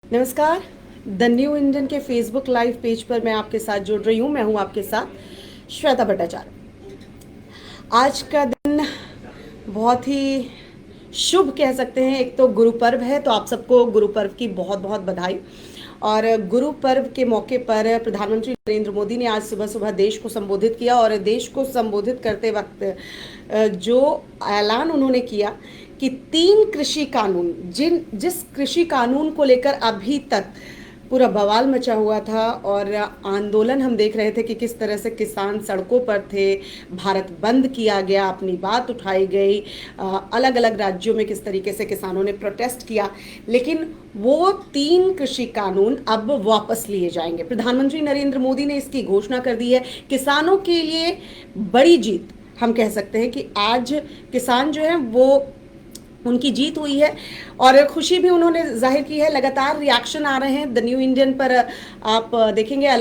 नमस्कार। The new Indian के Facebook live page पर मैं आपके साथ जुड़ रही हूँ। मैं हूँ आपके साथ श्वेता भट्टाचार्य। आज का दिन बहुत ही शुभ कह सकते हैं। एक तो गुरु पर्व है, तो आप सबको गुरु पर्व की बहुत बहुत बधाई। और गुरु पर्व के मौके पर प्रधानमंत्री नरेंद्र मोदी ने आज सुबह सुबह देश को संबोधित किया, और देश को संबोधित करते वक्त जो ऐलान उन्होंने किया कि 3 कृषि कानून, जिस कृषि कानून को लेकर अभी तक पूरा बवाल मचा हुआ था और आंदोलन हम देख रहे थे कि किस तरह से किसान सड़कों पर थे, भारत बंद किया गया, अपनी बात उठाई गई, अलग अलग राज्यों में किस तरीके से किसानों ने प्रोटेस्ट किया, लेकिन वो 3 कृषि कानून अब वापस लिए जाएंगे। प्रधानमंत्री नरेंद्र मोदी ने इसकी घोषणा कर दी है। किसानों के लिए बड़ी जीत हम कह सकते हैं कि आज किसान जो है वो उनकी जीत हुई है, और खुशी भी उन्होंने जाहिर की है। लगातार रिएक्शन आ रहे हैं द न्यू इंडियन पर। आप देखेंगे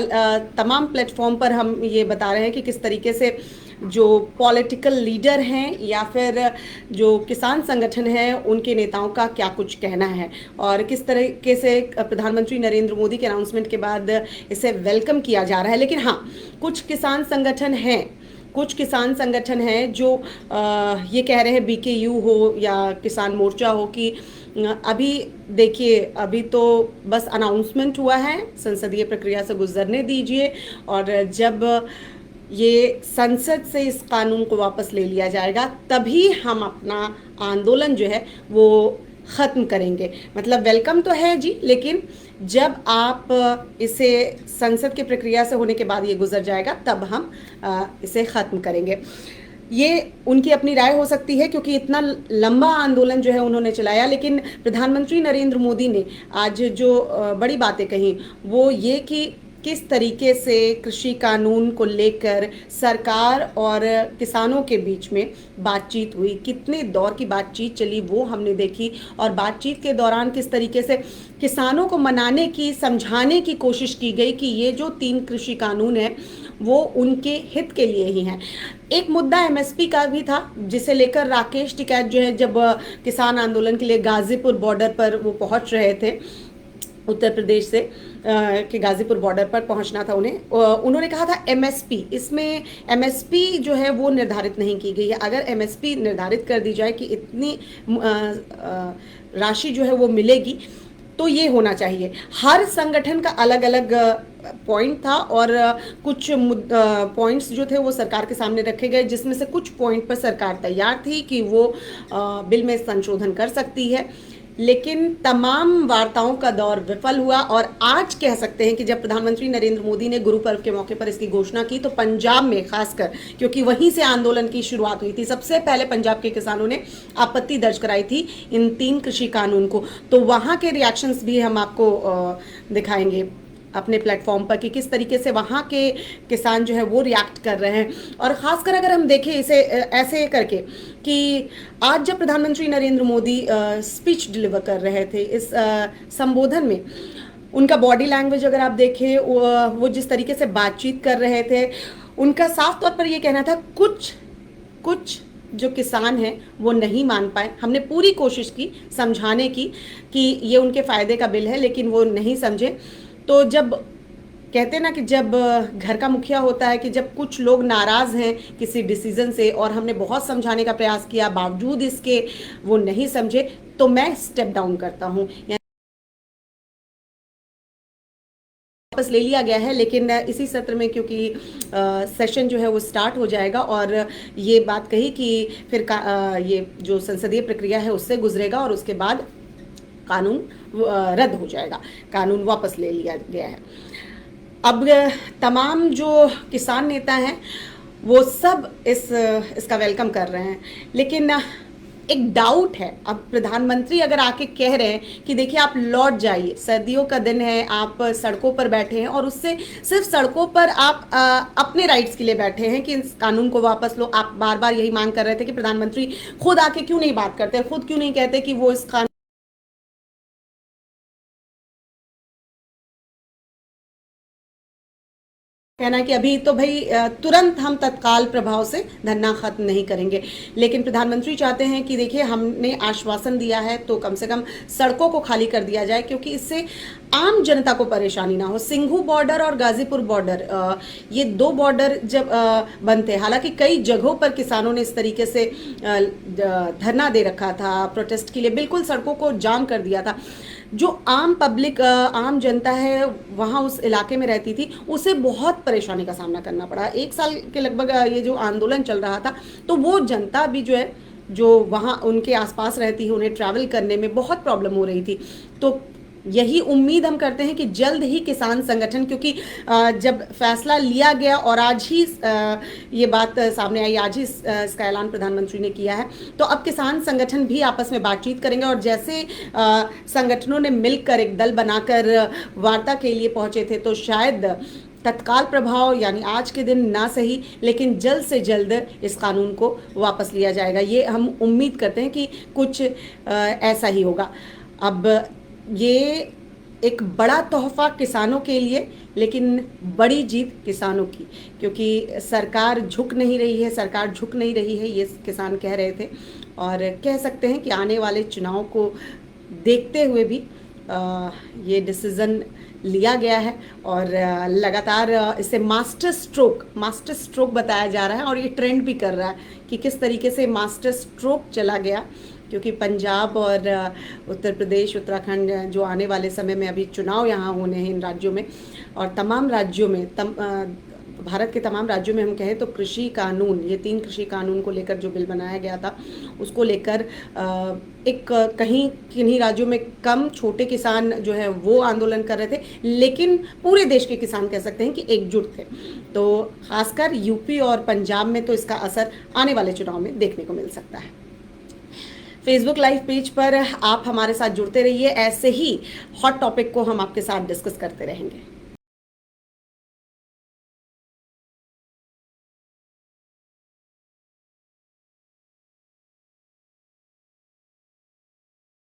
तमाम प्लेटफॉर्म पर हम ये बता रहे हैं कि किस तरीके से जो पॉलिटिकल लीडर हैं या फिर जो किसान संगठन हैं उनके नेताओं का क्या कुछ कहना है, और किस तरीके से प्रधानमंत्री नरेंद्र मोदी के अनाउंसमेंट के बाद इसे वेलकम किया जा रहा है। लेकिन हाँ, कुछ किसान संगठन हैं जो ये कह रहे हैं, बीकेयू हो या किसान मोर्चा हो, कि अभी देखिए, अभी तो बस अनाउंसमेंट हुआ है, संसदीय प्रक्रिया से गुजरने दीजिए, और जब ये संसद से इस कानून को वापस ले लिया जाएगा तभी हम अपना आंदोलन जो है वो ख़त्म करेंगे। मतलब वेलकम तो है जी, लेकिन जब आप इसे संसद की प्रक्रिया से होने के बाद ये गुजर जाएगा तब हम इसे ख़त्म करेंगे। ये उनकी अपनी राय हो सकती है, क्योंकि इतना लंबा आंदोलन जो है उन्होंने चलाया। लेकिन प्रधानमंत्री नरेंद्र मोदी ने आज जो बड़ी बातें कही वो ये कि किस तरीके से कृषि कानून को लेकर सरकार और किसानों के बीच में बातचीत हुई, कितने दौर की बातचीत चली वो हमने देखी, और बातचीत के दौरान किस तरीके से किसानों को मनाने की, समझाने की कोशिश की गई कि ये जो 3 कृषि कानून है वो उनके हित के लिए ही हैं। एक मुद्दा एमएसपी का भी था, जिसे लेकर राकेश टिकैत जो है, जब किसान आंदोलन के लिए गाजीपुर बॉर्डर पर वो पहुंच रहे थे, उत्तर प्रदेश से कि गाजीपुर बॉर्डर पर पहुंचना था उन्हें, उन्होंने कहा था एमएसपी। इसमें एमएसपी जो है वो निर्धारित नहीं की गई है। अगर एमएसपी निर्धारित कर दी जाए कि इतनी राशि जो है वो मिलेगी, तो ये होना चाहिए। हर संगठन का अलग अलग पॉइंट था, और कुछ पॉइंट्स जो थे वो सरकार के सामने रखे गए, जिसमें से कुछ पॉइंट पर सरकार तैयार थी कि वो बिल में संशोधन कर सकती है, लेकिन तमाम वार्ताओं का दौर विफल हुआ। और आज कह सकते हैं कि जब प्रधानमंत्री नरेंद्र मोदी ने गुरु पर्व के मौके पर इसकी घोषणा की, तो पंजाब में खासकर, क्योंकि वहीं से आंदोलन की शुरुआत हुई थी, सबसे पहले पंजाब के किसानों ने आपत्ति दर्ज कराई थी इन 3 कृषि कानून को, तो वहां के रिएक्शंस भी हम आपको दिखाएंगे अपने प्लेटफॉर्म पर कि किस तरीके से वहाँ के किसान जो है वो रिएक्ट कर रहे हैं। और ख़ासकर अगर हम देखें इसे ऐसे करके कि आज जब प्रधानमंत्री नरेंद्र मोदी स्पीच डिलीवर कर रहे थे, इस संबोधन में उनका बॉडी लैंग्वेज अगर आप देखें, वो जिस तरीके से बातचीत कर रहे थे, उनका साफ तौर पर ये कहना था, कुछ जो किसान हैं वो नहीं मान पाए। हमने पूरी कोशिश की समझाने की कि ये उनके फ़ायदे का बिल है, लेकिन वो नहीं समझे। तो जब कहते ना कि जब घर का मुखिया होता है, कि जब कुछ लोग नाराज़ हैं किसी डिसीजन से और हमने बहुत समझाने का प्रयास किया, बावजूद इसके वो नहीं समझे, तो मैं स्टेप डाउन करता हूँ, वापस ले लिया गया है। लेकिन इसी सत्र में, क्योंकि सेशन जो है वो स्टार्ट हो जाएगा, और ये बात कही कि फिर ये जो संसदीय प्रक्रिया है उससे गुजरेगा, और उसके बाद कानून रद्द हो जाएगा, कानून वापस ले लिया गया है। अब तमाम जो किसान नेता हैं वो सब इसका वेलकम कर रहे हैं, लेकिन एक डाउट है। अब प्रधानमंत्री अगर आके कह रहे हैं कि देखिए आप लौट जाइए, सर्दियों का दिन है, आप सड़कों पर बैठे हैं, और उससे सिर्फ सड़कों पर आप अपने राइट्स के लिए बैठे हैं कि इस कानून को वापस लो। आप बार बार यही मांग कर रहे थे कि प्रधानमंत्री खुद आके क्यों नहीं बात करते, खुद क्यों नहीं कहते कि वो इस कानून कहना है कि अभी तो भाई तुरंत हम तत्काल प्रभाव से धरना खत्म नहीं करेंगे, लेकिन प्रधानमंत्री चाहते हैं कि देखिए हमने आश्वासन दिया है तो कम से कम सड़कों को खाली कर दिया जाए, क्योंकि इससे आम जनता को परेशानी ना हो। सिंघू बॉर्डर और गाजीपुर बॉर्डर, ये दो बॉर्डर जब बनते हैं, हालांकि कई जगहों पर किसानों ने इस तरीके से धरना दे रखा था प्रोटेस्ट के लिए, बिल्कुल सड़कों को जाम कर दिया था। जो आम पब्लिक, आम जनता है वहाँ उस इलाके में रहती थी, उसे बहुत परेशानी का सामना करना पड़ा। 1 साल के लगभग ये जो आंदोलन चल रहा था, तो वो जनता भी जो है, जो वहाँ उनके आसपास रहती है, उन्हें ट्रैवल करने में बहुत प्रॉब्लम हो रही थी। तो यही उम्मीद हम करते हैं कि जल्द ही किसान संगठन, क्योंकि जब फैसला लिया गया और आज ही ये बात सामने आई, आज ही इसका ऐलान प्रधानमंत्री ने किया है, तो अब किसान संगठन भी आपस में बातचीत करेंगे। और जैसे संगठनों ने मिलकर एक दल बनाकर वार्ता के लिए पहुंचे थे, तो शायद तत्काल प्रभाव यानी आज के दिन ना सही, लेकिन जल्द से जल्द इस कानून को वापस लिया जाएगा। ये हम उम्मीद करते हैं कि कुछ ऐसा ही होगा। अब ये एक बड़ा तोहफा किसानों के लिए, लेकिन बड़ी जीत किसानों की, क्योंकि सरकार झुक नहीं रही है, सरकार झुक नहीं रही है, ये किसान कह रहे थे। और कह सकते हैं कि आने वाले चुनाव को देखते हुए भी ये डिसीज़न लिया गया है, और लगातार इसे मास्टर स्ट्रोक बताया जा रहा है, और ये ट्रेंड भी कर रहा है कि किस तरीके से मास्टर स्ट्रोक चला गया, क्योंकि पंजाब और उत्तर प्रदेश, उत्तराखंड जो आने वाले समय में अभी चुनाव यहाँ होने हैं इन राज्यों में, और तमाम राज्यों में भारत के तमाम राज्यों में हम कहें तो कृषि कानून, ये 3 कृषि कानून को लेकर जो बिल बनाया गया था, उसको लेकर एक कहीं किन्हीं राज्यों में कम छोटे किसान जो है वो आंदोलन कर रहे थे, लेकिन पूरे देश के किसान कह सकते हैं कि एकजुट थे। तो खासकर यूपी और पंजाब में तो इसका असर आने वाले चुनाव में देखने को मिल सकता है। फेसबुक लाइव पेज पर आप हमारे साथ जुड़ते रहिए, ऐसे ही हॉट टॉपिक को हम आपके साथ डिस्कस करते रहेंगे।